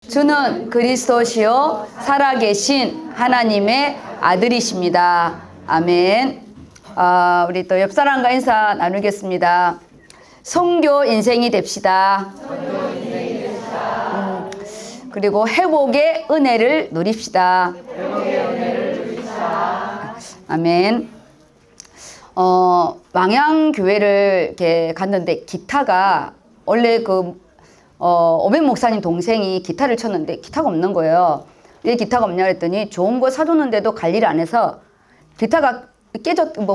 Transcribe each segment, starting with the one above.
주는 그리스도시요 살아계신 하나님의 아들이십니다. 아멘. 우리 또 옆 사람과 인사 나누겠습니다. 선교 인생이 됩시다. 그리고 회복의 은혜를 누립시다. 아멘. 망향교회를 이렇게 갔는데 기타가 원래 오백 목사님 동생이 기타를 쳤는데 기타가 없는 거예요. 왜 기타가 없냐 그랬더니 좋은 거 사줬는데도 관리를 안 해서 기타가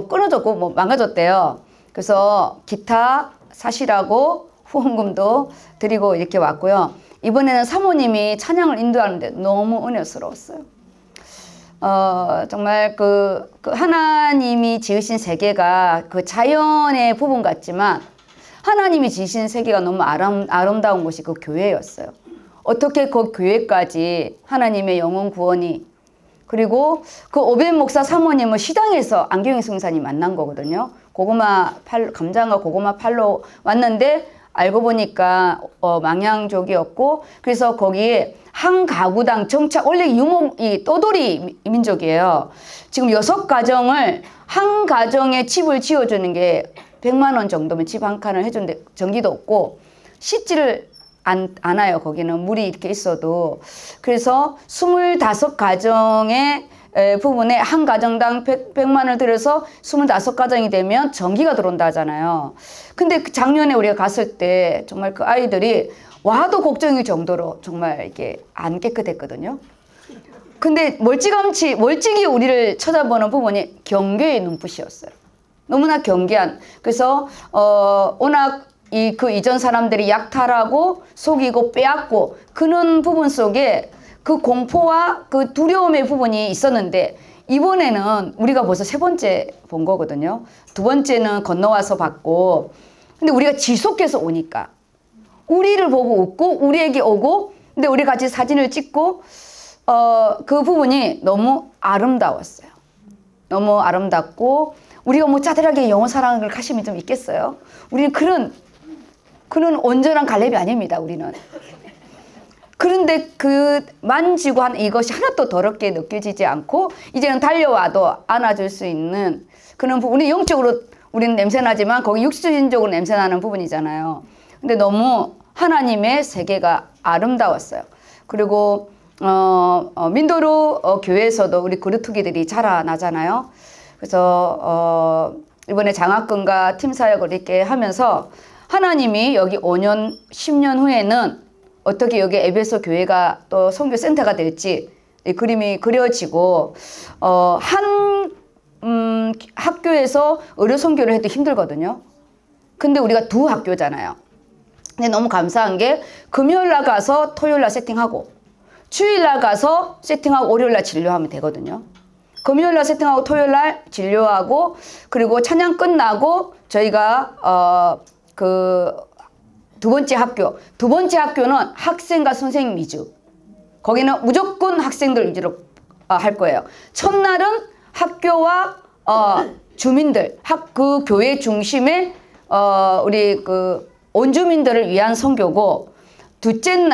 끊어졌고 망가졌대요. 그래서 기타 사시라고 후원금도 드리고 이렇게 왔고요. 이번에는 사모님이 찬양을 인도하는데 너무 은혜스러웠어요. 정말 그 하나님이 지으신 세계가 그 자연의 부분 같지만 하나님이 지으신 세계가 너무 아름다운 곳이 그 교회였어요. 어떻게 그 교회까지 하나님의 영혼 구원이, 그리고 그 오벤 목사 사모님은 시장에서 안경희 성사님 만난 거거든요. 감장과 고구마 팔러 왔는데 알고 보니까 망향족이었고, 그래서 거기에 한 가구당 정착, 원래 이 떠돌이 민족이에요. 지금 6가정을 한 가정에 집을 지어주는 게 100만 원 정도면 집 한 칸을 해주는데 전기도 없고 씻지를 않아요. 거기는 물이 이렇게 있어도. 그래서 25가정의 부분에 한 가정당 100만 원을 들여서 25가정이 되면 전기가 들어온다 하잖아요. 근데 작년에 우리가 갔을 때 정말 그 아이들이 와도 걱정일 정도로 정말 이게 안 깨끗했거든요. 근데 멀찍이 우리를 쳐다보는 부분이 경계의 눈빛이었어요. 너무나 경계한. 그래서 워낙 그 이전 사람들이 약탈하고 속이고 빼앗고 그런 부분 속에 그 공포와 그 두려움의 부분이 있었는데, 이번에는 우리가 벌써 3번째 본 거거든요. 2번째는 건너와서 봤고, 근데 우리가 지속해서 오니까 우리를 보고 웃고 우리에게 오고, 근데 우리 같이 사진을 찍고 그 부분이 너무 아름다웠어요. 너무 아름답고, 우리가 짜들하게 영어 사랑을 가심이 좀 있겠어요? 우리는 그런 온전한 갈렙이 아닙니다. 우리는. 그런데 만지고 한 이것이 하나도 더럽게 느껴지지 않고 이제는 달려와도 안아줄 수 있는 그런 부분. 우리 영적으로 우리는 냄새나지만 거기 육신적으로 냄새나는 부분이잖아요. 근데 너무 하나님의 세계가 아름다웠어요. 그리고 민도루 교회에서도 우리 그루트기들이 자라나잖아요. 그래서 이번에 장학금과 팀 사역을 이렇게 하면서 하나님이 여기 5년, 10년 후에는 어떻게 여기 에베소 교회가 또 선교센터가 될지 이 그림이 그려지고, 한 학교에서 의료 선교를 해도 힘들거든요. 근데 우리가 2학교잖아요. 근데 너무 감사한 게 금요일 날 가서 토요일 날 세팅하고 주일 날 가서 세팅하고 월요일 날 진료하면 되거든요. 금요일 날 세팅하고 토요일 날 진료하고, 그리고 찬양 끝나고 저희가 두 번째 학교는 학생과 선생님 위주. 거기는 무조건 학생들 위주로 할 거예요. 첫날은 학교와 주민들, 그 교회 중심의 우리 원주민들을 위한 선교고,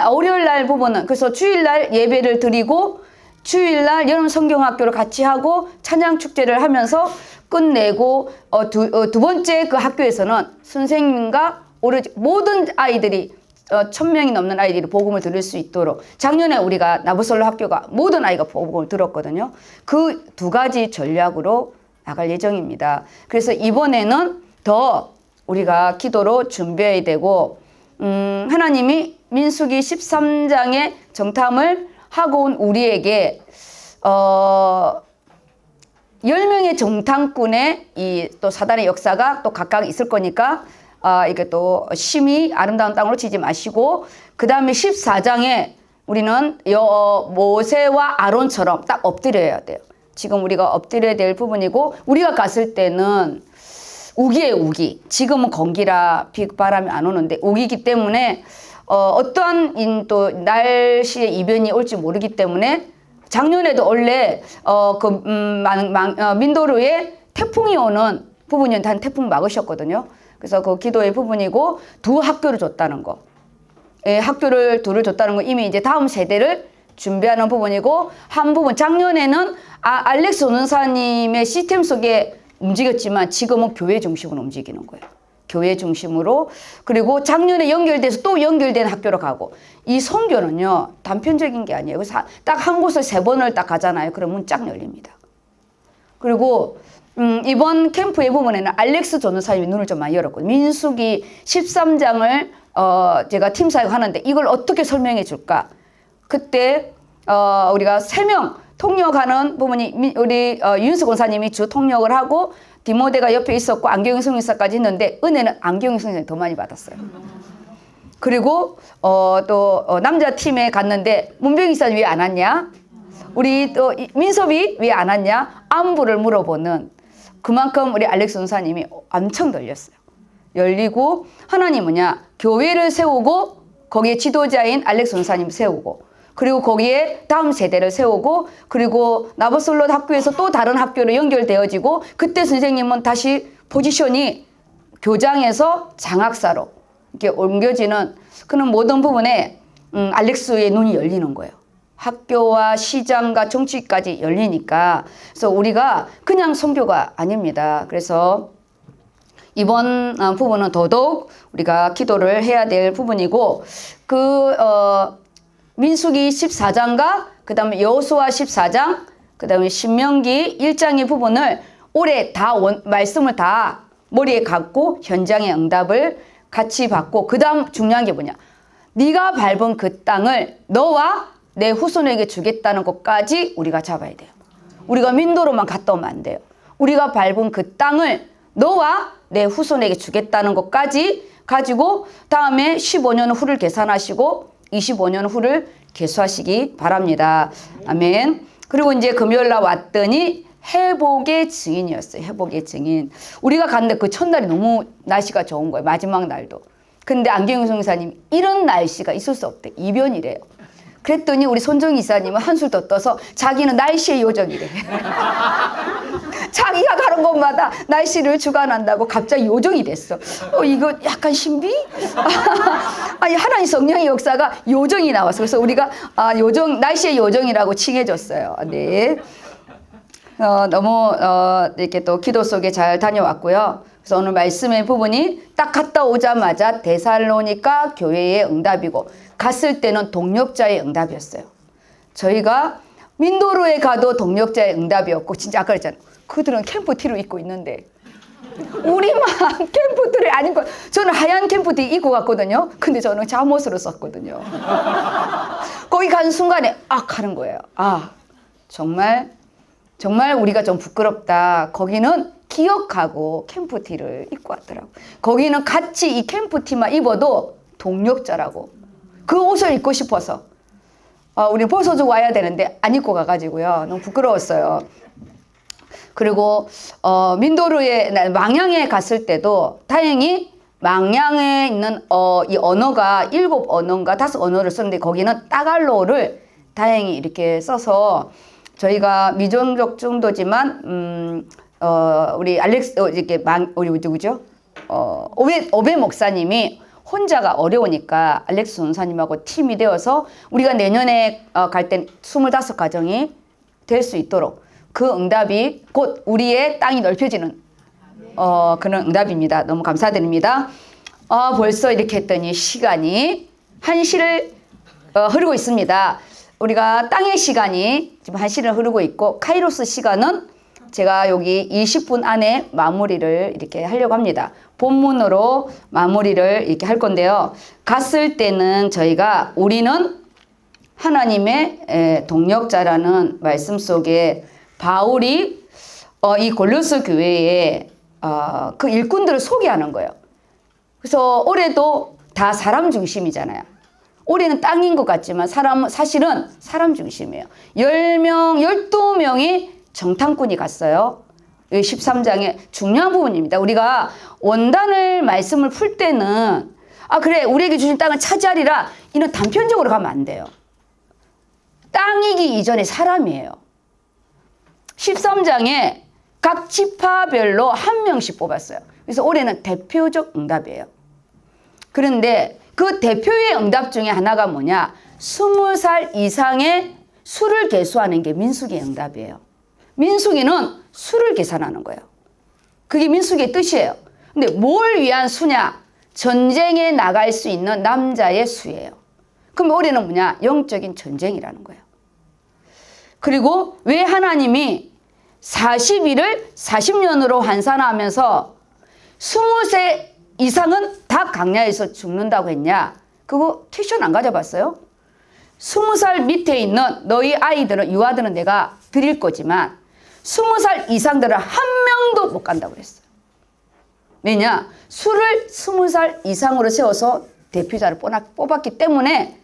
월요일 날 부분은 그래서 주일 날 예배를 드리고 주일 날 여름 성경학교를 같이 하고 찬양 축제를 하면서 끝내고, 두 번째 그 학교에서는 선생님과 오로지 모든 아이들이 1000명이 넘는 아이들이 복음을 들을 수 있도록, 작년에 우리가 나부솔로 학교가 모든 아이가 복음을 들었거든요. 그 2가지 전략으로 나갈 예정입니다. 그래서 이번에는 더 우리가 기도로 준비해야 되고, 하나님이 민수기 13장의 정탐을 하고 온 우리에게 10명의 정탐꾼의 또 사단의 역사가 또 각각 있을 거니까 이게 또 심히 아름다운 땅으로 치지 마시고, 그 다음에 14장에 우리는 모세와 아론처럼 딱 엎드려야 돼요. 지금 우리가 엎드려야 될 부분이고, 우리가 갔을 때는 우기예요, 우기. 지금은 건기라 비바람이 안 오는데 우기기 때문에 어떠한 또 날씨의 이변이 올지 모르기 때문에, 작년에도 원래 민도루에 태풍이 오는 부분이었는데 태풍 막으셨거든요. 그래서 그 기도의 부분이고 2학교를 줬다는 거. 학교를 둘을 줬다는 건 이미 이제 다음 세대를 준비하는 부분이고, 한 부분 작년에는 알렉스 전도사님의 시스템 속에 움직였지만 지금은 교회 중심으로 움직이는 거예요. 교회 중심으로. 그리고 작년에 연결돼서 또 연결된 학교로 가고, 이 선교는요 단편적인 게 아니에요. 그래서 딱 한 곳을 3번을 딱 가잖아요. 그러면 쫙 열립니다. 그리고 이번 캠프의 부분에는 알렉스 전도사님이 눈을 좀 많이 열었거든요. 민수기 13장을 제가 팀 사역하는데 이걸 어떻게 설명해 줄까? 그때 우리가 3명 통역하는 부분이 우리 윤수 권사님이 주 통역을 하고 디모데가 옆에 있었고 안경영 성교사까지 있는데 은혜는 안경영 성교사님이 더 많이 받았어요. 그리고 또 남자 팀에 갔는데 문병희 사님 왜 안 왔냐? 우리 또 민섭이 왜 안 왔냐? 안부를 물어보는, 그만큼 우리 알렉스 전사님이 엄청 열리고, 하나님 뭐냐? 교회를 세우고 거기에 지도자인 알렉스 전사님 세우고, 그리고 거기에 다음 세대를 세우고, 그리고 나버솔롯 학교에서 또 다른 학교로 연결되어지고, 그때 선생님은 다시 포지션이 교장에서 장학사로 이렇게 옮겨지는 그런 모든 부분에 알렉스의 눈이 열리는 거예요. 학교와 시장과 정치까지 열리니까. 그래서 우리가 그냥 선교가 아닙니다. 그래서 이번 부분은 더더욱 우리가 기도를 해야 될 부분이고, 민수기 14장과 그 다음에 여호수아 14장, 그 다음에 신명기 1장의 부분을 올해 다 말씀을 다 머리에 갖고 현장의 응답을 같이 받고, 그 다음 중요한 게 뭐냐? 네가 밟은 그 땅을 너와 내 후손에게 주겠다는 것까지 우리가 잡아야 돼요. 우리가 민도로만 갔다 오면 안 돼요. 우리가 밟은 그 땅을 너와 내 후손에게 주겠다는 것까지 가지고 다음에 15년 후를 계산하시고 25년 후를 계수하시기 바랍니다. 아멘. 그리고 이제 금요일 날 왔더니 회복의 증인이었어요. 회복의 증인. 우리가 갔는데 그 첫날이 너무 날씨가 좋은 거예요. 마지막 날도. 근데 안경영 선교사님 이런 날씨가 있을 수 없대. 이변이래요. 그랬더니 우리 손정희 이사님은 한술 더 떠서 자기는 날씨의 요정이래. 자기가 가는 곳마다 날씨를 주관한다고 갑자기 요정이 됐어. 이거 약간 신비? 아니, 하나님 성령의 역사가 요정이 나왔어. 그래서 우리가 요정, 날씨의 요정이라고 칭해줬어요. 네. 너무 이렇게 또 기도 속에 잘 다녀왔고요. 그래서 오늘 말씀의 부분이 딱 갔다 오자마자 데살로니가 교회의 응답이고, 갔을 때는 동력자의 응답이었어요. 저희가 민도로에 가도 동력자의 응답이었고, 진짜 아까 그랬잖아요. 그들은 캠프티를 입고 있는데 우리만 캠프티를 안 입고, 저는 하얀 캠프티 입고 갔거든요. 근데 저는 잠옷으로 썼거든요. 거기 간 순간에 하는 거예요. 정말 우리가 좀 부끄럽다. 거기는 기억하고 캠프티를 입고 왔더라고. 거기는 같이 이 캠프티만 입어도 동력자라고. 그 옷을 입고 싶어서 우리 벗어주고 와야 되는데 안 입고 가가지고요. 너무 부끄러웠어요. 그리고 민도르의 망양에 갔을 때도 다행히 망양에 있는 이 언어가 7 언어인가 5 언어를 썼는데 거기는 따갈로를 다행히 이렇게 써서 저희가 미종족 정도지만 우리 알렉스 이렇게 우리 누구죠? 오베 목사님이 혼자가 어려우니까 알렉스 전사님하고 팀이 되어서 우리가 내년에 갈 땐 25가정이 될 수 있도록 그 응답이 곧 우리의 땅이 넓혀지는 그런 응답입니다. 너무 감사드립니다. 벌써 이렇게 했더니 시간이 1시를 흐르고 있습니다. 우리가 땅의 시간이 지금 1시를 흐르고 있고 카이로스 시간은 제가 여기 20분 안에 마무리를 이렇게 하려고 합니다. 본문으로 마무리를 이렇게 할 건데요. 갔을 때는 저희가 우리는 하나님의 동력자라는 말씀 속에 바울이 이 골로새 교회에 그 일꾼들을 소개하는 거예요. 그래서 올해도 다 사람 중심이잖아요. 올해는 땅인 것 같지만 사실은 사람 중심이에요. 10명, 12명이 정탐꾼이 갔어요. 13장의 중요한 부분입니다. 우리가 원단을 말씀을 풀 때는 그래 우리에게 주신 땅을 차지하리라 이는 단편적으로 가면 안 돼요. 땅이기 이전에 사람이에요. 13장에 각 지파별로 1명씩 뽑았어요. 그래서 올해는 대표적 응답이에요. 그런데 그 대표의 응답 중에 하나가 뭐냐? 20살 이상의 수를 계수하는 게 민수기의 응답이에요. 민수기는 수를 계산하는 거예요. 그게 민수기의 뜻이에요. 근데 뭘 위한 수냐? 전쟁에 나갈 수 있는 남자의 수예요. 그럼 올해는 뭐냐? 영적인 전쟁이라는 거예요. 그리고 왜 하나님이 40일을 40년으로 환산하면서 20세 이상은 다 강야에서 죽는다고 했냐? 그거 튜션 안 가져봤어요? 20살 밑에 있는 너희 아이들은, 유아들은 내가 드릴 거지만 20살 이상들은 한 명도 못 간다고 그랬어요. 왜냐? 수를 20살 이상으로 세워서 대표자를 뽑았기 때문에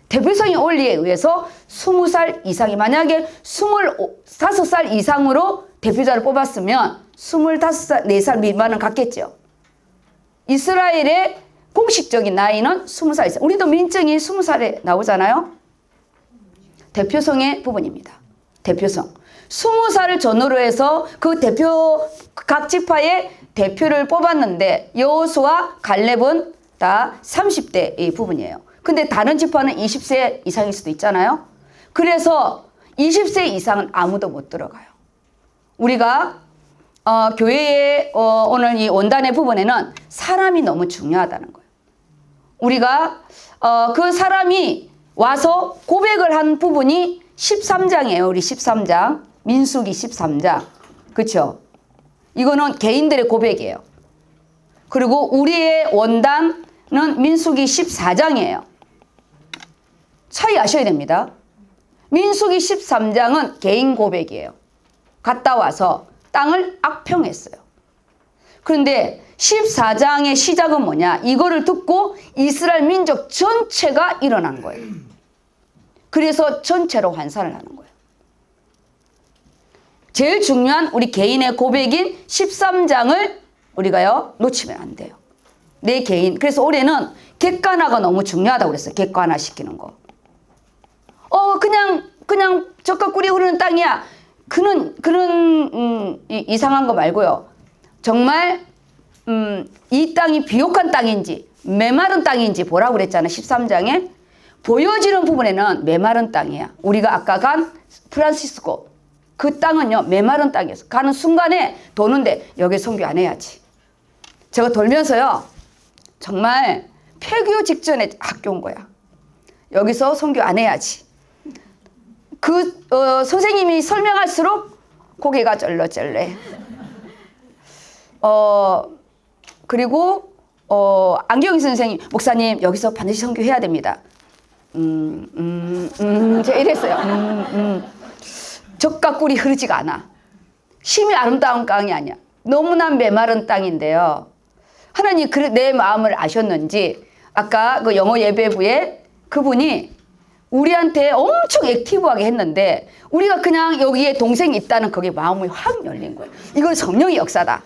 대표성의 원리에 의해서 20살 이상이, 만약에 25살 이상으로 대표자를 뽑았으면 25살, 4살 미만은 갔겠죠. 이스라엘의 공식적인 나이는 20살 이상. 우리도 민증이 20살에 나오잖아요. 대표성의 부분입니다. 대표성. 20살을 전후로 해서 그 대표, 각 지파의 대표를 뽑았는데 여호수아, 갈렙은 다 30대의 부분이에요. 근데 다른 지파는 20세 이상일 수도 있잖아요. 그래서 20세 이상은 아무도 못 들어가요. 우리가 교회의 오늘 이 원단의 부분에는 사람이 너무 중요하다는 거예요. 우리가 그 사람이 와서 고백을 한 부분이 13장이에요. 우리 13장. 민수기 13장. 그렇죠? 이거는 개인들의 고백이에요. 그리고 우리의 원단은 민수기 14장이에요. 차이 아셔야 됩니다. 민수기 13장은 개인 고백이에요. 갔다 와서 땅을 악평했어요. 그런데 14장의 시작은 뭐냐? 이거를 듣고 이스라엘 민족 전체가 일어난 거예요. 그래서 전체로 환산을 하는 거예요. 제일 중요한 우리 개인의 고백인 13장을 우리가요 놓치면 안 돼요. 내 개인. 그래서 올해는 객관화가 너무 중요하다고 그랬어요. 객관화 시키는 거. 그냥 젖과 꿀이 흐르는 땅이야. 그런 이상한 거 말고요. 정말 이 땅이 비옥한 땅인지 메마른 땅인지 보라고 그랬잖아요. 13장에. 보여지는 부분에는 메마른 땅이야. 우리가 아까 간 프란시스코. 그 땅은요 메마른 땅이었어. 가는 순간에 도는데 여기 선교 안 해야지. 제가 돌면서요 정말 폐교 직전에 학교 온 거야. 여기서 선교 안 해야지. 선생님이 설명할수록 고개가 쩔렁쩔렁해. 그리고 안경 선생님, 목사님 여기서 반드시 선교해야 됩니다. 제가 이랬어요. 젖과 꿀이 흐르지가 않아. 심이 아름다운 땅이 아니야. 너무나 메마른 땅인데요. 하나님 내 마음을 아셨는지 아까 그 영어 예배부에 그분이 우리한테 엄청 액티브하게 했는데 우리가 그냥 여기에 동생이 있다는 거기에 마음이 확 열린 거예요. 이건 성령의 역사다.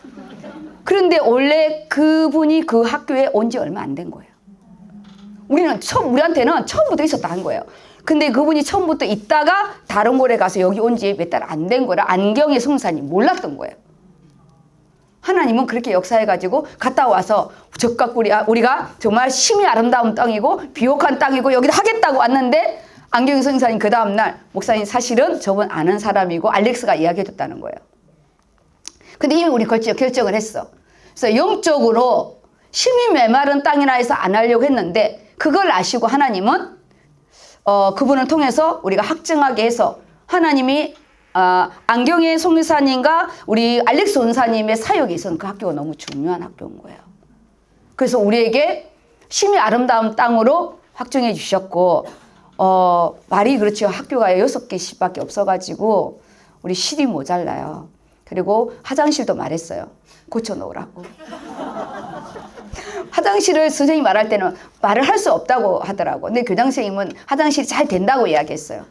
그런데 원래 그분이 그 학교에 온 지 얼마 안 된 거예요. 우리한테는 처음부터 있었다는 거예요. 근데 그분이 처음부터 있다가 다른 곳에 가서 여기 온 지 몇 달 안 된 거라 안경의 성사님 몰랐던 거예요. 하나님은 그렇게 역사해가지고 갔다 와서 젖과 꿀이 우리가 정말 심이 아름다운 땅이고 비옥한 땅이고 여기를 하겠다고 왔는데 안경 성사님 그 다음날 목사님 사실은 저분 아는 사람이고 알렉스가 이야기해줬다는 거예요. 근데 이미 우리 결정을 했어. 그래서 영적으로 심이 메마른 땅이라 해서 안 하려고 했는데 그걸 아시고 하나님은 그분을 통해서 우리가 확증하게 해서 하나님이 안경의 송유사님과 우리 알렉스 원사님의 사역에 있어서는 그 학교가 너무 중요한 학교인 거예요. 그래서 우리에게 심이 아름다운 땅으로 확정해 주셨고 말이 그렇죠. 학교가 6개씩밖에 없어가지고 우리 실이 모자라요. 그리고 화장실도 말했어요. 고쳐놓으라고. 화장실을 선생님이 말할 때는 말을 할 수 없다고 하더라고. 근데 교장 선생님은 화장실이 잘 된다고 이야기했어요.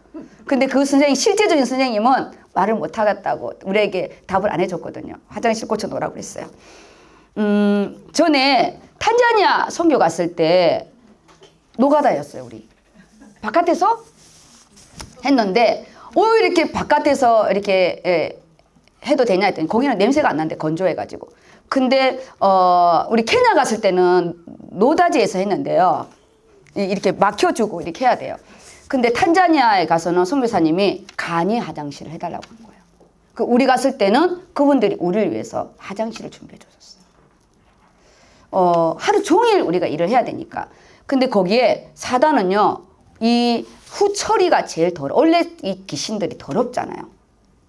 근데 그 선생님, 실제적인 선생님은 말을 못 하겠다고 우리에게 답을 안 해줬거든요. 화장실 고쳐놓으라고 그랬어요. 전에 탄자니아 선교 갔을 때 노가다였어요, 우리. 바깥에서 했는데, 이렇게 바깥에서 이렇게 해도 되냐 했더니 거기는 냄새가 안 나는데 건조해가지고. 근데 우리 케냐 갔을 때는 노다지에서 했는데요. 이렇게 막혀주고 이렇게 해야 돼요. 근데 탄자니아에 가서는 선교사님이 간이 화장실을 해달라고 한 거예요. 우리 갔을 때는 그분들이 우리를 위해서 화장실을 준비해 줬었어요. 하루 종일 우리가 일을 해야 되니까. 근데 거기에 사단은요, 이 후처리가 제일 원래 이 귀신들이 더럽잖아요.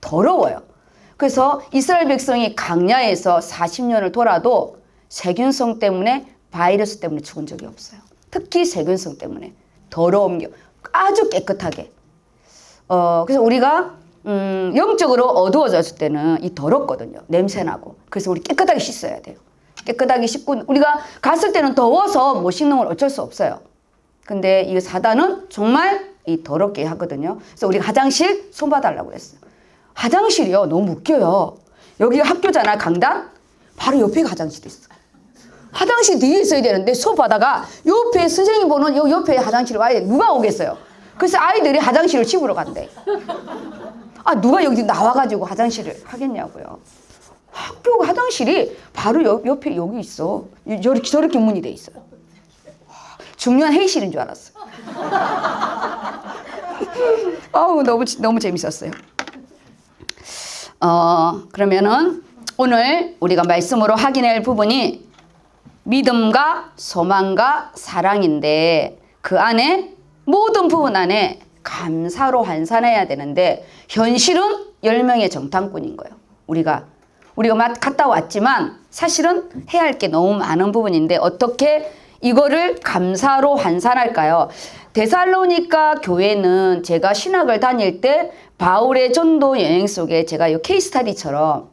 더러워요. 그래서 이스라엘 백성이 강야에서 40년을 돌아도 세균성 때문에, 바이러스 때문에 죽은 적이 없어요. 특히 세균성 때문에. 더러운 게 아주 깨끗하게. 그래서 우리가 영적으로 어두워졌을 때는 이 더럽거든요. 냄새나고. 그래서 우리 깨끗하게 씻어야 돼요. 깨끗하게 씻고, 우리가 갔을 때는 더워서 못 씻는 건 어쩔 수 없어요. 근데 이 사단은 정말 이 더럽게 하거든요. 그래서 우리가 화장실 손봐달라고 했어요. 화장실이요, 너무 웃겨요. 여기가 학교잖아, 강단. 바로 옆에 화장실이 있어. 화장실 뒤에 있어야 되는데 수업하다가 옆에 선생님 보는 요 옆에 화장실에 와야 돼. 누가 오겠어요? 그래서 아이들이 화장실을 치우러 간대. 아, 누가 여기 나와가지고 화장실을 하겠냐고요. 학교 화장실이 바로 옆에 여기 있어. 저렇게 문이 돼 있어요. 중요한 회의실인 줄 알았어요. 아우, 너무 재밌었어요. 그러면은 오늘 우리가 말씀으로 확인할 부분이 믿음과 소망과 사랑인데, 그 안에 모든 부분 안에 감사로 환산해야 되는데, 현실은 10명의 정탐꾼인 거예요. 우리가 갔다 왔지만 사실은 해야 할 게 너무 많은 부분인데, 어떻게 이거를 감사로 환산할까요? 데살로니가 교회는 제가 신학을 다닐 때 바울의 전도 여행 속에 제가 이 케이스 스터디처럼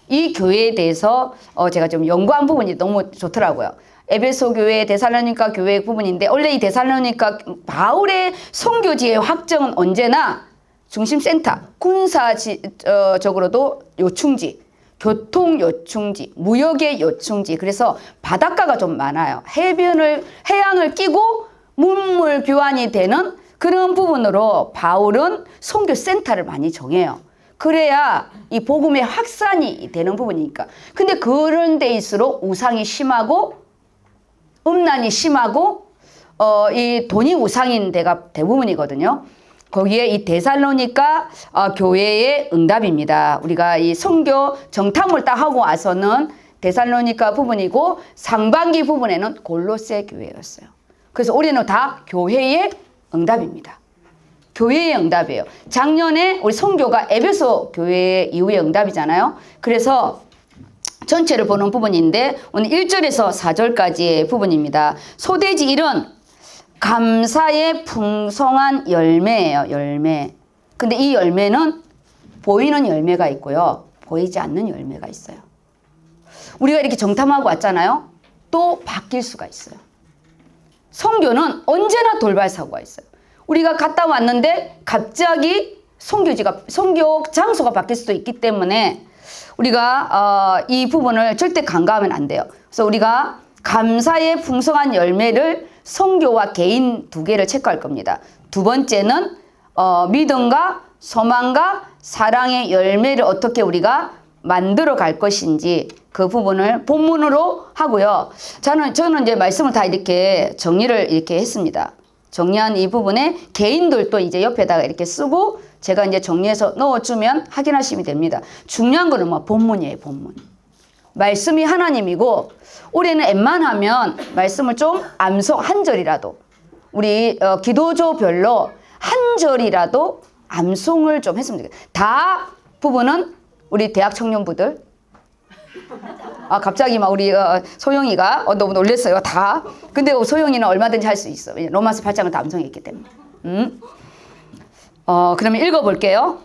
이 교회에 대해서 제가 좀 연구한 부분이 너무 좋더라고요. 에베소 교회, 데살로니가 교회 부분인데, 원래 이 데살로니가 바울의 선교지의 확정은 언제나 중심센터, 군사적으로도 요충지, 교통 요충지, 무역의 요충지. 그래서 바닷가가 좀 많아요. 해양을 끼고 문물 교환이 되는 그런 부분으로 바울은 선교 센터를 많이 정해요. 그래야 이 복음의 확산이 되는 부분이니까. 근데 그런 데일수록 우상이 심하고 음란이 심하고 이 돈이 우상인 데가 대부분이거든요. 거기에 이 데살로니가 교회의 응답입니다. 우리가 이 선교 정탐을 딱 하고 와서는 데살로니가 부분이고, 상반기 부분에는 골로새 교회였어요. 그래서 우리는 다 교회의 응답입니다. 교회의 응답이에요. 작년에 우리 선교가 에베소 교회 이후의 응답이잖아요. 그래서 전체를 보는 부분인데, 오늘 1절에서 4절까지의 부분입니다. 소돼지 1은 감사의 풍성한 열매예요. 열매. 근데 이 열매는 보이는 열매가 있고요, 보이지 않는 열매가 있어요. 우리가 이렇게 정탐하고 왔잖아요. 또 바뀔 수가 있어요. 선교는 언제나 돌발 사고가 있어요. 우리가 갔다 왔는데 갑자기 선교 장소가 바뀔 수도 있기 때문에 우리가 이 부분을 절대 간과하면 안 돼요. 그래서 우리가 감사의 풍성한 열매를 선교와 개인 두 개를 체크할 겁니다. 두 번째는 믿음과 소망과 사랑의 열매를 어떻게 우리가 만들어 갈 것인지, 그 부분을 본문으로 하고요. 저는 이제 말씀을 다 이렇게 정리를 이렇게 했습니다. 정리한 이 부분에 개인들도 이제 옆에다가 이렇게 쓰고 제가 이제 정리해서 넣어주면 확인하시면 됩니다. 중요한 거는 본문이에요, 본문. 말씀이 하나님이고, 올해는 웬만하면 말씀을 좀 암송 한 절이라도, 우리 기도조별로 한 절이라도 암송을 좀 했으면 좋겠어요. 다 부분은 우리 대학 청년부들, 갑자기 우리 소영이가 너무 놀랐어요. 다. 근데 소영이는 얼마든지 할 수 있어. 로마서 8장을 다 암송했기 때문에. 그러면 읽어볼게요.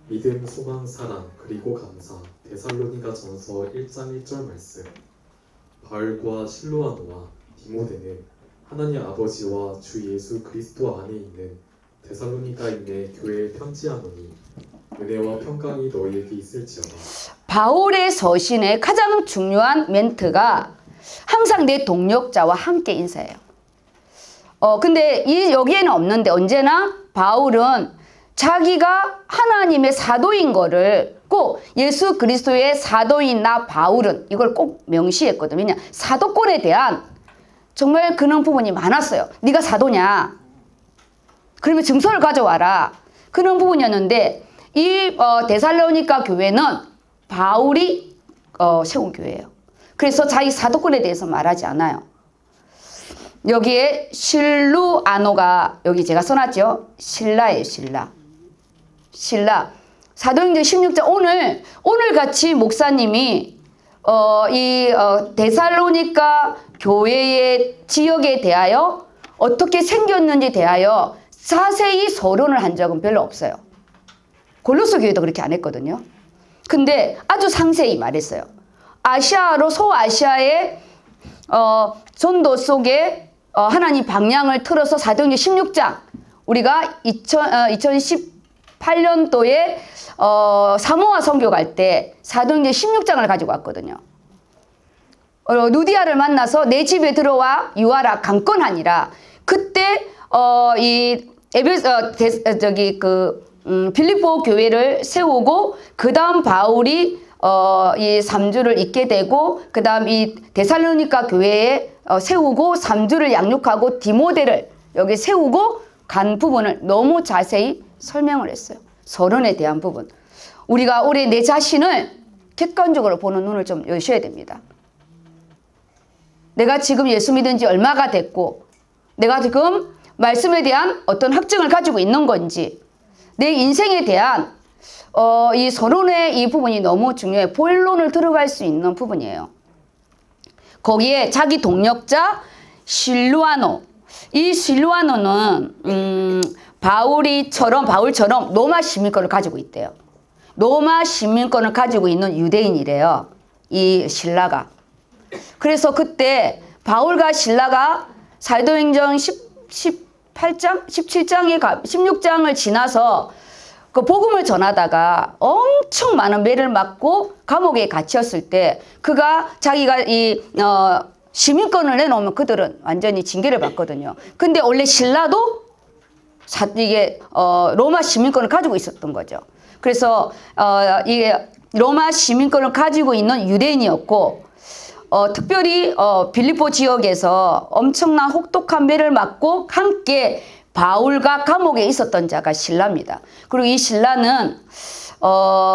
믿음, 소망, 사랑, 그리고 감사. 데살로니가 전서 1장 1절 말씀. 바울과 실로아노와 디모데는 하나님 아버지와 주 예수 그리스도 안에 있는 데살로니가인의 교회에 편지하노니 은혜와 평강이 너희에게 있을지어다. 바울의 서신의 가장 중요한 멘트가 항상 내 동력자와 함께 인사해요. 근데 여기에는 없는데, 언제나 바울은 자기가 하나님의 사도인 거를 꼭, 예수 그리스도의 사도인 나 바울은, 이걸 꼭 명시했거든요. 왜냐, 사도권에 대한 정말 그런 부분이 많았어요. 네가 사도냐? 그러면 증서를 가져와라. 그런 부분이었는데 이 데살로니가 교회는 바울이 세운 교회예요. 그래서 자기 사도권에 대해서 말하지 않아요. 여기에 실루아노가 여기 제가 써놨죠. 신라예요. 신라. 사도행전 16장 오늘 같이 목사님이 데살로니가 교회의 지역에 대하여 어떻게 생겼는지 대하여 자세히 서론을 한 적은 별로 없어요. 골로새 교회도 그렇게 안 했거든요. 근데 아주 상세히 말했어요. 아시아로 소아시아의 전도 속에 하나님 방향을 틀어서 사도행전 16장 우리가 2018년도에 사모아 선교 갈 때 사도행전 16장을 가지고 왔거든요. 누디아를 만나서 내 집에 들어와 유하라 강권하니라. 그때 빌립보 교회를 세우고 그 다음 바울이 이 3주를 있게 되고 그 다음 이 데살로니가 교회에 세우고 3주를 양육하고 디모데를 여기 세우고 간 부분을 너무 자세히 설명을 했어요. 서론에 대한 부분. 우리가 올해 내 자신을 객관적으로 보는 눈을 좀 여셔야 됩니다. 내가 지금 예수 믿은 지 얼마가 됐고 내가 지금 말씀에 대한 어떤 확증을 가지고 있는 건지 내 인생에 대한 이 서론의 이 부분이 너무 중요해요. 본론을 들어갈 수 있는 부분이에요. 거기에 자기 동력자 실루아노. 이 실루아노는 바울처럼 로마 시민권을 가지고 있대요. 로마 시민권을 가지고 있는 유대인이래요. 이 신라가. 그래서 그때 바울과 신라가 사도행전 16장을 지나서 그 복음을 전하다가 엄청 많은 매를 맞고 감옥에 갇혔을 때 그가 자기가 이 시민권을 내놓으면 그들은 완전히 징계를 받거든요. 근데 원래 신라도 이게 로마 시민권을 가지고 있었던 거죠. 그래서 이게 로마 시민권을 가지고 있는 유대인이었고 특별히 빌립보 지역에서 엄청난 혹독한 매를 맞고 함께 바울과 감옥에 있었던 자가 신라입니다. 그리고 이 신라는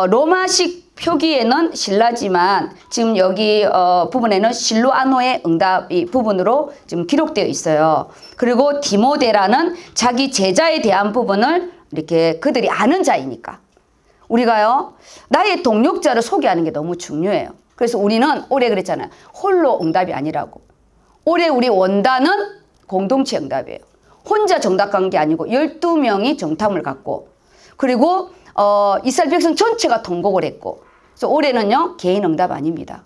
로마식 표기에는 신라지만 지금 여기 부분에는 실루아노의 응답이 부분으로 지금 기록되어 있어요. 그리고 디모데라는 자기 제자에 대한 부분을 이렇게 그들이 아는 자이니까 우리가요 나의 동력자를 소개하는 게 너무 중요해요. 그래서 우리는 올해 그랬잖아요. 홀로 응답이 아니라고. 올해 우리 원단은 공동체 응답이에요. 혼자 정답한 게 아니고 12명이 정탐을 갖고 그리고 이스라엘 백성 전체가 통곡을 했고 그래서 올해는요 개인 응답 아닙니다.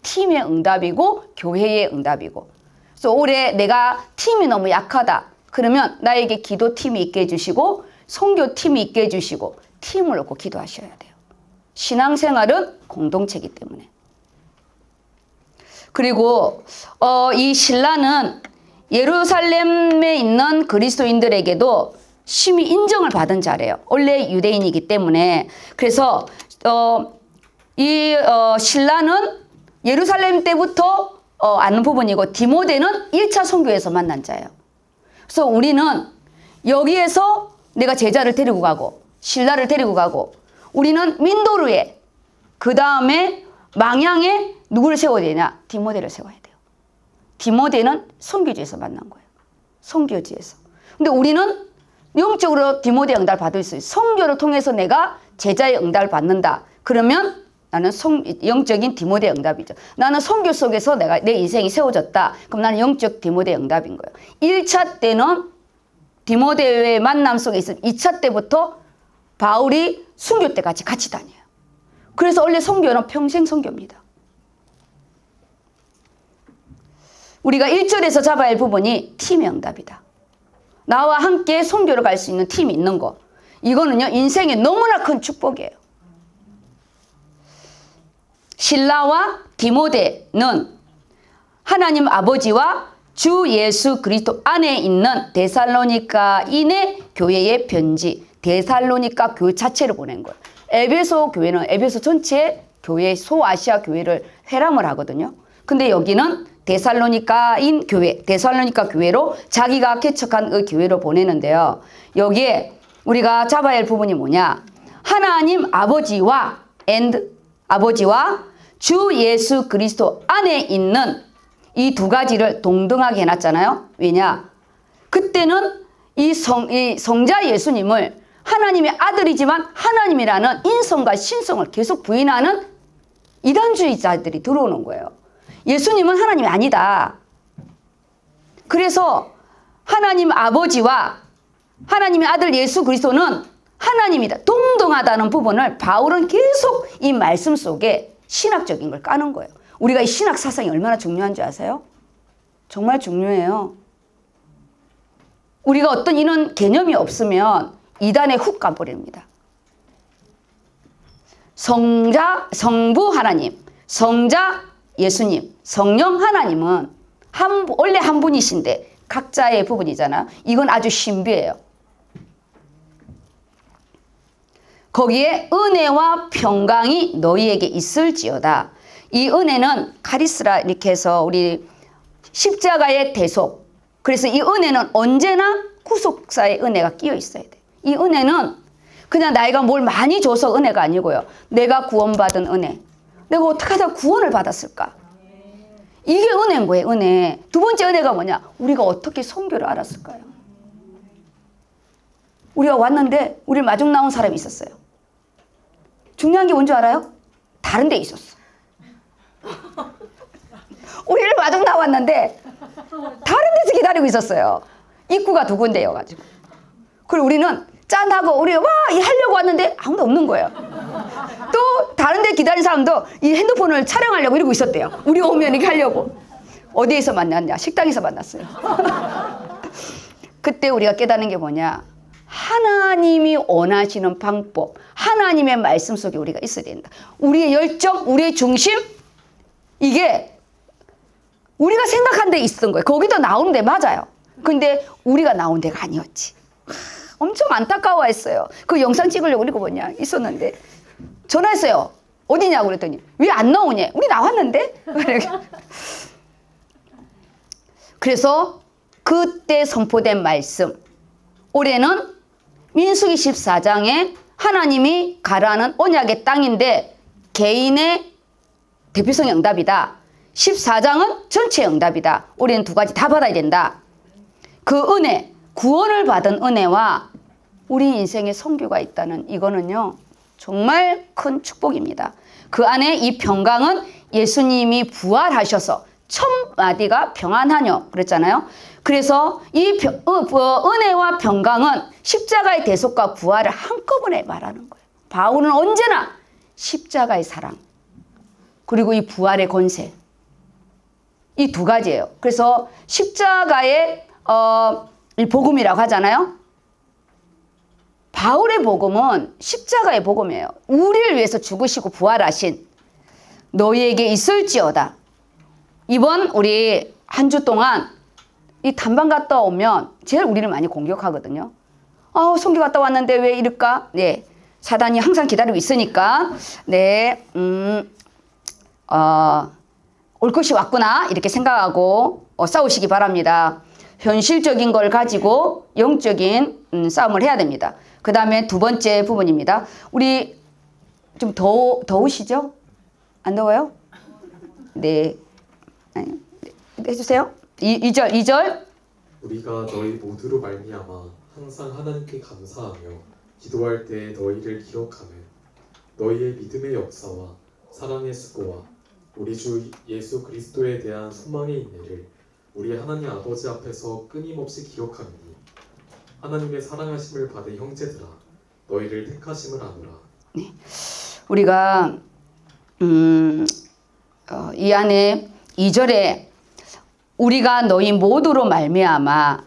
팀의 응답이고 교회의 응답이고 그래서 올해 내가 팀이 너무 약하다 그러면 나에게 기도팀이 있게 해주시고 선교팀이 있게 해주시고 팀을 놓고 기도하셔야 돼요. 신앙생활은 공동체이기 때문에. 그리고 이 신라는 예루살렘에 있는 그리스도인들에게도 심히 인정을 받은 자래요. 원래 유대인이기 때문에. 그래서 이 신라는 예루살렘 때부터 아는 부분이고 디모데는 1차 선교에서 만난 자예요. 그래서 우리는 여기에서 내가 제자를 데리고 가고 신라를 데리고 가고 우리는 민도르에 그 다음에 망향에 누구를 세워야 되냐? 디모데를 세워야 돼요. 디모데는 선교지에서 만난 거예요. 선교지에서. 근데 우리는 영적으로 디모데 응답을 받을 수 있어요. 선교를 통해서 내가 제자의 응답을 받는다. 그러면 나는 영적인 디모데 응답이죠. 나는 선교 속에서 내가 내 인생이 세워졌다. 그럼 나는 영적 디모데 응답인 거예요. 1차 때는 디모데의 만남 속에 있으면 2차 때부터 바울이 순교 때 같이 다녀요. 그래서 원래 선교는 평생 선교입니다. 우리가 1절에서 잡아야 할 부분이 팀의 응답이다. 나와 함께 선교를 갈 수 있는 팀이 있는 거. 이거는요 인생에 너무나 큰 축복이에요. 신라와 디모데는 하나님 아버지와 주 예수 그리스도 안에 있는 데살로니가인의 교회의 편지, 데살로니가 교회 자체를 보낸 거예요. 에베소 교회는 에베소 전체 교회 소아시아 교회를 회람을 하거든요. 근데 여기는 데살로니카인 교회, 데살로니카 교회로 자기가 개척한 그 교회로 보내는데요. 여기에 우리가 잡아야 할 부분이 뭐냐? 하나님 아버지와 주 예수 그리스도 안에 있는 이 두 가지를 동등하게 해놨잖아요. 왜냐? 그때는 이 성자 예수님을 하나님의 아들이지만 하나님이라는 인성과 신성을 계속 부인하는 이단주의자들이 들어오는 거예요. 예수님은 하나님이 아니다. 그래서 하나님 아버지와 하나님의 아들 예수 그리스도는 하나님이다. 동등하다는 부분을 바울은 계속 이 말씀 속에 신학적인 걸 까는 거예요. 우리가 이 신학 사상이 얼마나 중요한 줄 아세요? 정말 중요해요. 우리가 어떤 이런 개념이 없으면 이단에 훅 가버립니다. 성부 하나님, 성자 예수님, 성령 하나님은 원래 한 분이신데 각자의 부분이잖아요. 이건 아주 신비해요. 거기에 은혜와 평강이 너희에게 있을지어다. 이 은혜는 카리스라 이렇게 해서 우리 십자가의 대속. 그래서 이 은혜는 언제나 구속사의 은혜가 끼어 있어야 돼. 이 은혜는 그냥 나이가 뭘 많이 줘서 은혜가 아니고요. 내가 구원받은 은혜. 내가 어떻게 하다 구원을 받았을까? 이게 은혜인 거예요, 은혜. 두 번째 은혜가 뭐냐? 우리가 어떻게 선교를 알았을까요? 우리가 왔는데 우리를 마중 나온 사람이 있었어요. 중요한 게 뭔지 알아요? 다른 데 있었어. 우리를 마중 나왔는데 다른 데서 기다리고 있었어요. 입구가 두 군데여가지고. 그리고 우리는 짠하고 우리가 하려고 왔는데 아무도 없는 거예요. 또 다른 데 기다린 사람도 이 핸드폰을 촬영하려고 이러고 있었대요. 우리 오면 이렇게 하려고. 어디에서 만났냐? 식당에서 만났어요. 그때 우리가 깨닫는 게 뭐냐? 하나님이 원하시는 방법, 하나님의 말씀 속에 우리가 있어야 된다. 우리의 열정, 우리의 중심, 이게 우리가 생각한 데 있었던 거예요. 거기도 나오는데 맞아요. 근데 우리가 나온 데가 아니었지. 엄청 안타까워했어요. 그 영상 찍으려고 이러고 뭐냐 있었는데 전화했어요. 어디냐고 그랬더니 왜 안 나오냐? 우리 나왔는데? 그래서 그때 선포된 말씀, 올해는 민수기 14장에 하나님이 가라는 언약의 땅인데 개인의 대표성 응답이다. 14장은 전체 응답이다. 우리는 두 가지 다 받아야 된다. 그 은혜, 구원을 받은 은혜와 우리 인생에 선교가 있다는 이거는요 정말 큰 축복입니다. 그 안에 이 평강은 예수님이 부활하셔서 첫 마디가 평안하뇨 그랬잖아요. 그래서 이 은혜와 평강은 십자가의 대속과 부활을 한꺼번에 말하는 거예요. 바울은 언제나 십자가의 사랑 그리고 이 부활의 권세 이 두 가지예요. 그래서 십자가의 이 복음이라고 하잖아요. 바울의 복음은 십자가의 복음이에요. 우리를 위해서 죽으시고 부활하신 너희에게 있을지어다. 이번 우리 한 주 동안 이 단방 갔다 오면 제일 우리를 많이 공격하거든요. 선교 갔다 왔는데 왜 이럴까? 네, 사단이 항상 기다리고 있으니까 네, 올 것이 왔구나 이렇게 생각하고 싸우시기 바랍니다. 현실적인 걸 가지고 영적인 싸움을 해야 됩니다. 그 다음에 두 번째 부분입니다. 우리 좀 더우시죠? 안 더워요? 네. 해주세요. 2절. 우리가 너희 모두로 말미암아 항상 하나님께 감사하며 기도할 때 너희를 기억하며 너희의 믿음의 역사와 사랑의 수고와 우리 주 예수 그리스도에 대한 소망의 인내를 우리 하나님 아버지 앞에서 끊임없이 기억하니 하나님의 사랑하심을 받은 형제들아 너희를 택하심을 아노라. 네. 우리가 이 안에 2절에 우리가 너희 모두로 말미암아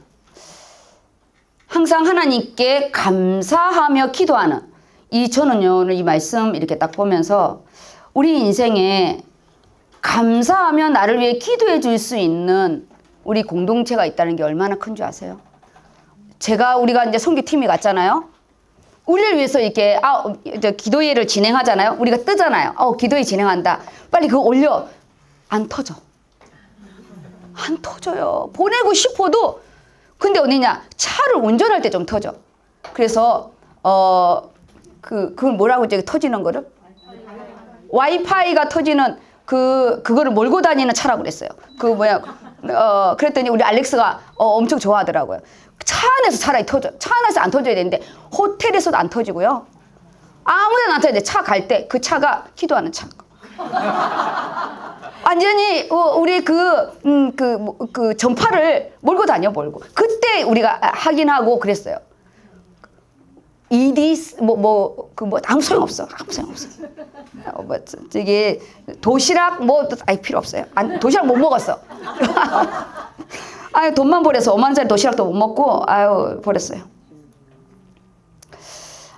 항상 하나님께 감사하며 기도하는 저는요 오늘 이 말씀 이렇게 딱 보면서 우리 인생에 감사하며 나를 위해 기도해 줄 수 있는 우리 공동체가 있다는 게 얼마나 큰 줄 아세요? 우리가 이제 선교팀이 갔잖아요. 우리를 위해서 이렇게 기도회를 진행하잖아요. 우리가 뜨잖아요. 기도회 진행한다. 빨리 그거 올려. 안 터져. 안 터져요. 보내고 싶어도. 근데 어디냐? 차를 운전할 때 좀 터져. 그래서 그걸 뭐라고 이제 터지는 거를? 와이파이가 터지는 그거를 몰고 다니는 차라고 그랬어요. 그랬더니 우리 알렉스가 엄청 좋아하더라고요. 차 안에서 차라리 터져. 차 안에서 안 터져야 되는데 호텔에서도 안 터지고요. 아무데나 안 터져야 돼. 차 갈 때 그 차가 기도하는 차. 완전히 우리 그 전파를 몰고 다녀 몰고. 그때 우리가 확인하고 그랬어요. ED 아무 소용 없어. 아무 소용 없어. 저기 도시락 필요 없어요. 도시락 못 먹었어. 아유 돈만 버려서 5만 원짜리 도시락도 못 먹고 버렸어요.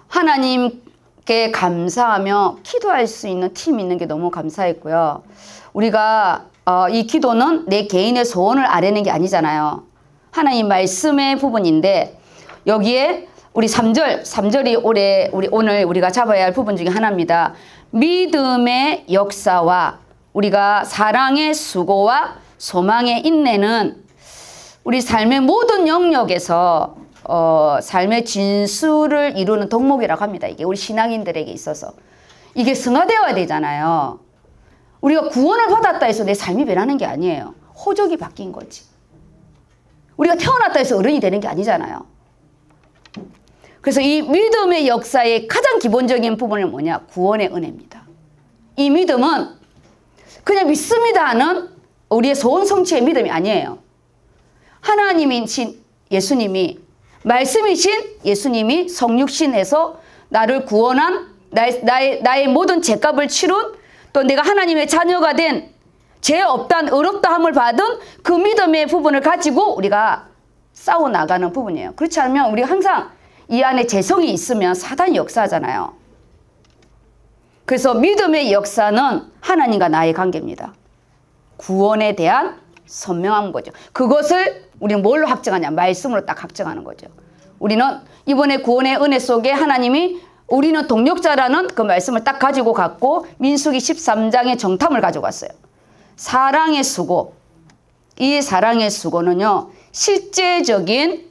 하나님께 감사하며 기도할 수 있는 팀이 있는 게 너무 감사했고요. 우리가 이 기도는 내 개인의 소원을 아뢰는 게 아니잖아요. 하나님 말씀의 부분인데 여기에 우리 3절이 오늘 우리가 잡아야 할 부분 중에 하나입니다. 믿음의 역사와 우리가 사랑의 수고와 소망의 인내는 우리 삶의 모든 영역에서 삶의 진수를 이루는 덕목이라고 합니다. 이게 우리 신앙인들에게 있어서. 이게 승화되어야 되잖아요. 우리가 구원을 받았다 해서 내 삶이 변하는 게 아니에요. 호적이 바뀐 거지. 우리가 태어났다 해서 어른이 되는 게 아니잖아요. 그래서 이 믿음의 역사의 가장 기본적인 부분은 뭐냐? 구원의 은혜입니다. 이 믿음은 그냥 믿습니다 하는 우리의 소원 성취의 믿음이 아니에요. 하나님이신 예수님이, 말씀이신 예수님이 성육신해서 나를 구원한 나의 모든 죄값을 치룬, 또 내가 하나님의 자녀가 된 죄 없단 의롭다함을 받은 그 믿음의 부분을 가지고 우리가 싸워 나가는 부분이에요. 그렇지 않으면 우리가 항상 이 안에 재성이 있으면 사단이 역사하잖아요. 그래서 믿음의 역사는 하나님과 나의 관계입니다. 구원에 대한 선명한 거죠. 그것을 우리는 뭘로 확증하냐? 말씀으로 딱 확증하는 거죠. 우리는 이번에 구원의 은혜 속에 하나님이 우리는 동력자라는 그 말씀을 딱 가지고 갔고 민수기 13장의 정탐을 가지고 왔어요. 사랑의 수고. 이 사랑의 수고는요. 실제적인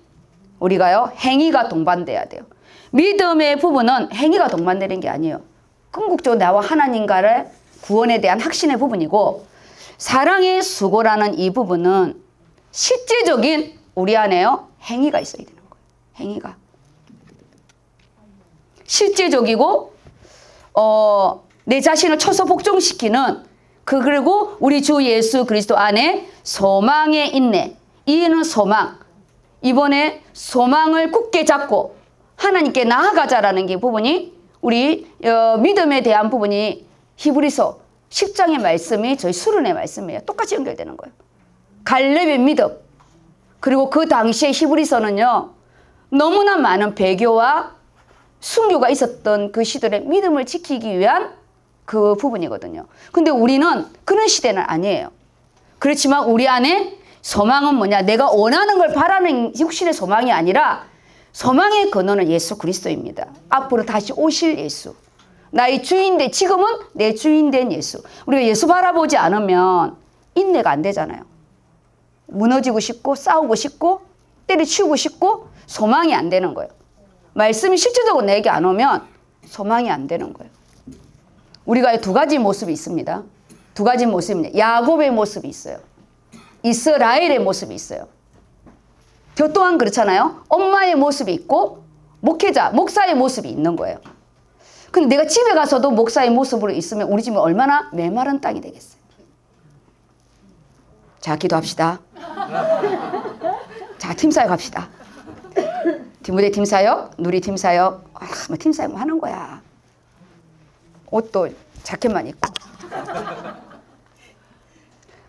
우리가요. 행위가 동반돼야 돼요. 믿음의 부분은 행위가 동반되는 게 아니에요. 궁극적으로 나와 하나님과의 구원에 대한 확신의 부분이고 사랑의 수고라는 이 부분은 실제적인 우리 안에요. 행위가 있어야 되는 거예요. 행위가. 실제적이고 내 자신을 쳐서 복종시키는 그리고 우리 주 예수 그리스도 안에 소망의 인내. 이는 소망. 이번에 소망을 굳게 잡고 하나님께 나아가자라는 게 부분이 우리 믿음에 대한 부분이 히브리서 10장의 말씀이 저희 수련의 말씀이에요. 똑같이 연결되는 거예요. 갈렙의 믿음. 그리고 그 당시에 히브리서는요. 너무나 많은 배교와 순교가 있었던 그 시절에 믿음을 지키기 위한 그 부분이거든요. 근데 우리는 그런 시대는 아니에요. 그렇지만 우리 안에 소망은 뭐냐? 내가 원하는 걸 바라는 육신의 소망이 아니라 소망의 근원은 예수 그리스도입니다. 앞으로 다시 오실 예수. 나의 주인된, 지금은 내 주인된 예수. 우리가 예수 바라보지 않으면 인내가 안 되잖아요. 무너지고 싶고 싸우고 싶고 때려치우고 싶고 소망이 안 되는 거예요. 말씀이 실질적으로 내게 안 오면 소망이 안 되는 거예요. 우리가 두 가지 모습이 있습니다. 두 가지 모습입니다. 야곱의 모습이 있어요. 이스라엘의 모습이 있어요. 저 또한 그렇잖아요. 엄마의 모습이 있고 목회자, 목사의 모습이 있는 거예요. 근데 내가 집에 가서도 목사의 모습으로 있으면 우리 집은 얼마나 메마른 땅이 되겠어요. 자, 기도합시다. 자, 팀사역 합시다. 디모데 팀사역, 누리 팀사역. 팀사역 뭐 하는 거야. 옷도 자켓만 입고.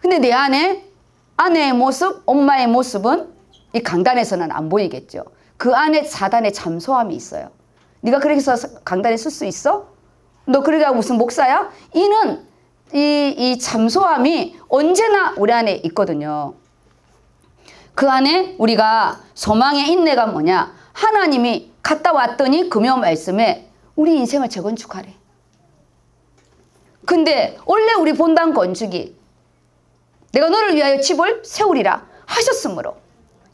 근데 내 안에 아내의 모습, 엄마의 모습은 이 강단에서는 안 보이겠죠. 그 안에 사단의 잠소함이 있어요. 네가 그렇게 해서 강단에 쓸 수 있어? 너 그러게 하고 무슨 목사야? 이는 이 잠소함이 언제나 우리 안에 있거든요. 그 안에 우리가 소망의 인내가 뭐냐? 하나님이 갔다 왔더니 금요 말씀에 우리 인생을 재건축하래. 근데 원래 우리 본당 건축이 내가 너를 위하여 집을 세우리라 하셨으므로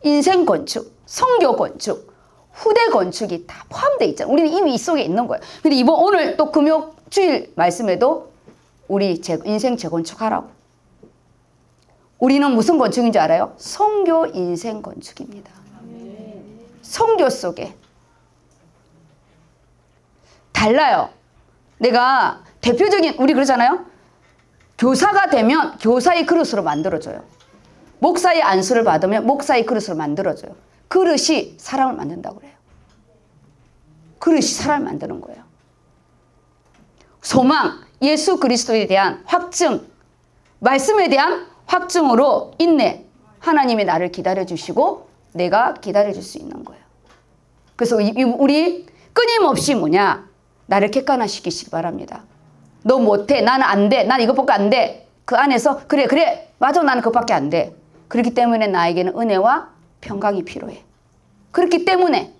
인생 건축, 성교 건축, 후대 건축이 다 포함되어 있잖아요. 우리는 이미 이 속에 있는 거예요. 근데 오늘 또 금요주일 말씀에도 우리 인생 재건축하라고. 우리는 무슨 건축인지 알아요? 성교 인생 건축입니다. 성교 속에 달라요. 내가 대표적인, 우리 그러잖아요. 교사가 되면 교사의 그릇으로 만들어줘요. 목사의 안수를 받으면 목사의 그릇으로 만들어줘요. 그릇이 사람을 만든다고 그래요. 그릇이 사람을 만드는 거예요. 소망, 예수 그리스도에 대한 확증, 말씀에 대한 확증으로 인내, 하나님이 나를 기다려주시고 내가 기다려줄 수 있는 거예요. 그래서 우리 끊임없이 나를 객관화시키시기 바랍니다. 너 못해, 나는 안 돼, 난 이것밖에 안 돼. 그 안에서 그래 맞아, 나는 그것밖에 안 돼. 그렇기 때문에 나에게는 은혜와 평강이 필요해. 그렇기 때문에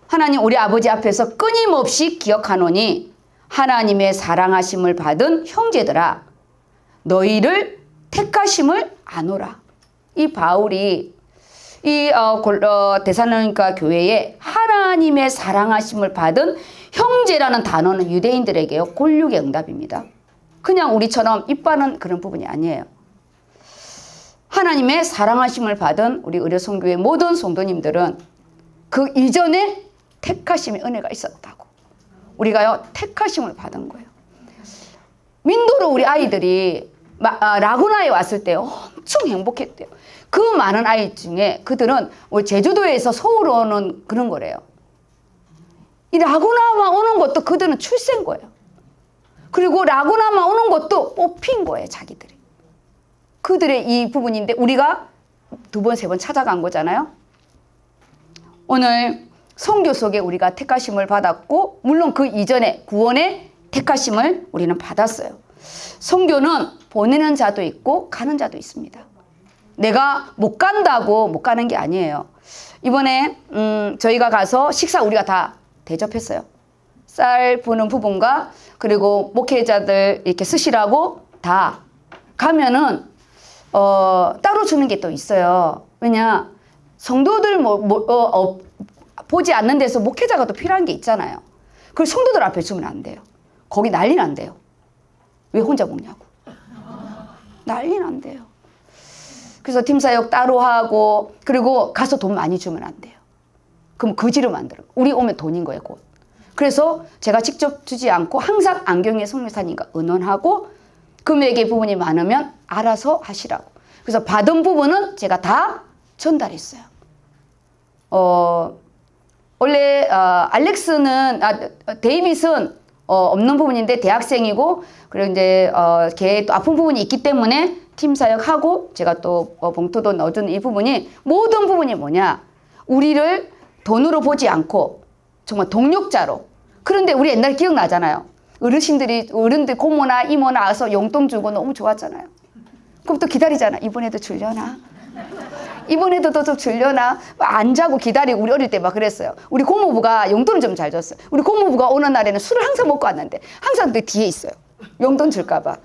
하나님 우리 아버지 앞에서 끊임없이 기억하노니 하나님의 사랑하심을 받은 형제들아 너희를 택하심을 아노라. 이 바울이 데살로니가 교회에 하나님의 사랑하심을 받은 형제라는 단어는 유대인들에게요 곤욕의 응답입니다. 그냥 우리처럼 이빠는 그런 부분이 아니에요. 하나님의 사랑하심을 받은 우리 의료선교회 모든 성도님들은 그 이전에 택하심의 은혜가 있었다고. 우리가요 택하심을 받은 거예요. 민도로 우리 아이들이 라구나에 왔을 때 엄청 행복했대요. 그 많은 아이 중에 그들은 우리 제주도에서 서울 오는 그런 거래요. 이 라구나만 오는 것도 그들은 출세인 거예요. 그리고 라구나만 오는 것도 뽑힌 거예요, 자기들이. 그들의 이 부분인데 우리가 2번, 3번 찾아간 거잖아요. 오늘 성교 속에 우리가 택하심을 받았고 물론 그 이전에 구원의 택하심을 우리는 받았어요. 성교는 보내는 자도 있고 가는 자도 있습니다. 내가 못 간다고 못 가는 게 아니에요. 이번에 저희가 가서 식사 우리가 다 대접했어요. 쌀 부는 부분과 그리고 목회자들 이렇게 쓰시라고 다 가면은 따로 주는 게 또 있어요. 왜냐 성도들 보지 않는 데서 목회자가 또 필요한 게 있잖아요. 그걸 성도들 앞에 주면 안 돼요. 거기 난리 난대요. 왜 혼자 먹냐고. 난리 난대요. 그래서 팀사역 따로 하고 그리고 가서 돈 많이 주면 안 돼요. 그럼 거지로 만들어. 우리 오면 돈인 거예요, 곧. 그래서 제가 직접 주지 않고 항상 안경의 성교사님과 의논하고 금액의 부분이 많으면 알아서 하시라고. 그래서 받은 부분은 제가 다 전달했어요. 원래 데이빗은 없는 부분인데 대학생이고 그리고 이제 걔 또 아픈 부분이 있기 때문에 팀 사역하고 제가 또 봉투도 넣어준 이 부분이 모든 부분이 우리를 돈으로 보지 않고 정말 동력자로. 그런데 우리 옛날 기억나잖아요. 어른들 고모나 이모나 와서 용돈 주고 너무 좋았잖아요. 그럼 또 기다리잖아. 이번에도 줄려나? 이번에도 또 줄려나? 안 자고 기다리고 우리 어릴 때 막 그랬어요. 우리 고모부가 용돈을 좀 잘 줬어요. 우리 고모부가 오는 날에는 술을 항상 먹고 왔는데 항상 그 뒤에 있어요. 용돈 줄까 봐.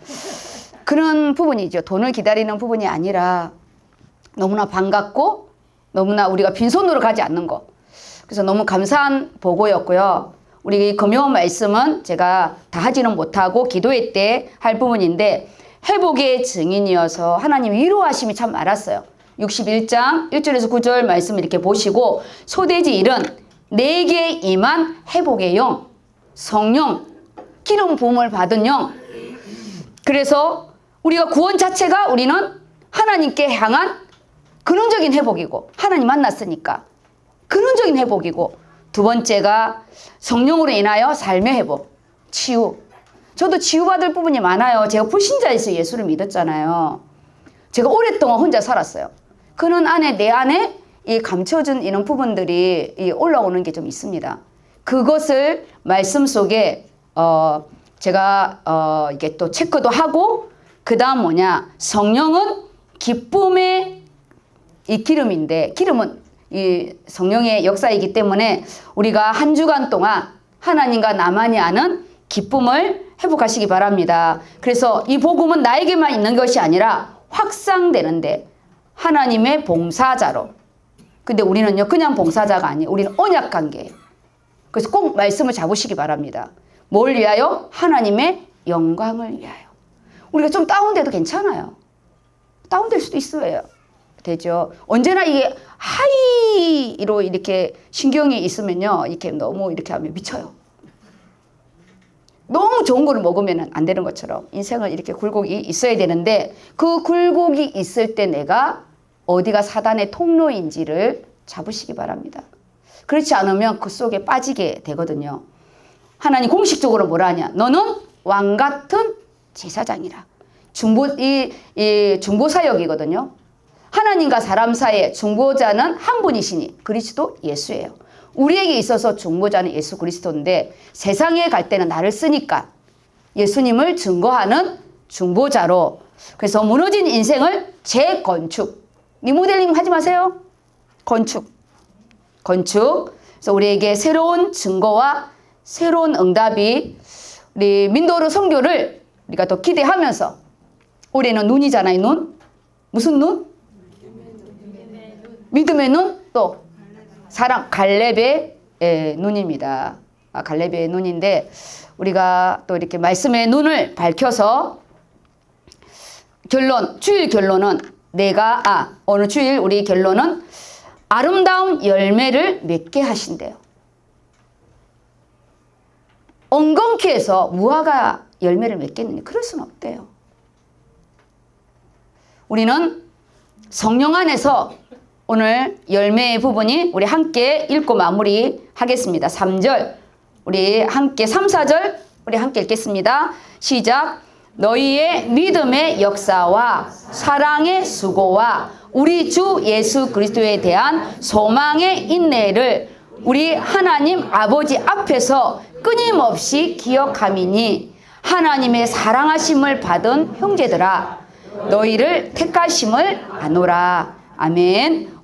그런 부분이죠. 돈을 기다리는 부분이 아니라 너무나 반갑고 너무나 우리가 빈손으로 가지 않는 거. 그래서 너무 감사한 보고였고요. 우리 금요 말씀은 제가 다 하지는 못하고 기도회 때 할 부분인데 회복의 증인이어서 하나님 위로하심이 참 많았어요. 61장 1절에서 9절 말씀 이렇게 보시고 소돼지 1은 내게 임한 회복의 영, 성령, 기름 부음을 받은 영. 그래서 우리가 구원 자체가 우리는 하나님께 향한 근원적인 회복이고 하나님 만났으니까 근원적인 회복이고 두 번째가 성령으로 인하여 삶의 회복, 치유. 저도 치유받을 부분이 많아요. 제가 불신자에서 예수를 믿었잖아요. 제가 오랫동안 혼자 살았어요. 그는 내 안에 이 감춰진 이런 부분들이 올라오는 게 좀 있습니다. 그것을 말씀 속에 제가 이게 또 체크도 하고 그 다음 성령은 기쁨의 이 기름인데 기름은 이 성령의 역사이기 때문에 우리가 한 주간 동안 하나님과 나만이 아는 기쁨을 회복하시기 바랍니다. 그래서 이 복음은 나에게만 있는 것이 아니라 확산되는데 하나님의 봉사자로. 근데 우리는요, 그냥 봉사자가 아니에요. 우리는 언약 관계예요. 그래서 꼭 말씀을 잡으시기 바랍니다. 뭘 위하여? 하나님의 영광을 위하여. 우리가 좀 다운돼도 괜찮아요. 다운될 수도 있어요. 되죠. 언제나 이게 하이로 이렇게 신경이 있으면요, 이렇게 너무 이렇게 하면 미쳐요. 너무 좋은 거를 먹으면 안 되는 것처럼 인생은 이렇게 굴곡이 있어야 되는데 그 굴곡이 있을 때 내가 어디가 사단의 통로인지를 잡으시기 바랍니다. 그렇지 않으면 그 속에 빠지게 되거든요. 하나님 공식적으로 뭐라 하냐? 너는 왕 같은 제사장이라. 중보사역이거든요. 하나님과 사람 사이의 중보자는 한 분이시니 그리스도 예수예요. 우리에게 있어서 중보자는 예수 그리스도인데 세상에 갈 때는 나를 쓰니까 예수님을 증거하는 중보자로. 그래서 무너진 인생을 재건축. 리모델링 하지 마세요. 건축. 그래서 우리에게 새로운 증거와 새로운 응답이 우리 민도르 선교를 우리가 더 기대하면서 올해는 눈이잖아요. 눈. 무슨 눈? 믿음의 눈, 또 사랑, 갈렙의 눈입니다. 갈렙의 눈인데 우리가 또 이렇게 말씀의 눈을 밝혀서 주일 결론은 오늘 주일 우리 결론은 아름다운 열매를 맺게 하신대요. 엉겅퀴 해서 무화과 열매를 맺겠느냐? 그럴 수는 없대요. 우리는 성령 안에서 오늘 열매의 부분이 우리 함께 읽고 마무리하겠습니다. 3절 우리 함께 3, 4절 우리 함께 읽겠습니다. 시작. 너희의 믿음의 역사와 사랑의 수고와 우리 주 예수 그리스도에 대한 소망의 인내를 우리 하나님 아버지 앞에서 끊임없이 기억함이니 하나님의 사랑하심을 받은 형제들아 너희를 택하심을 아노라. 아멘.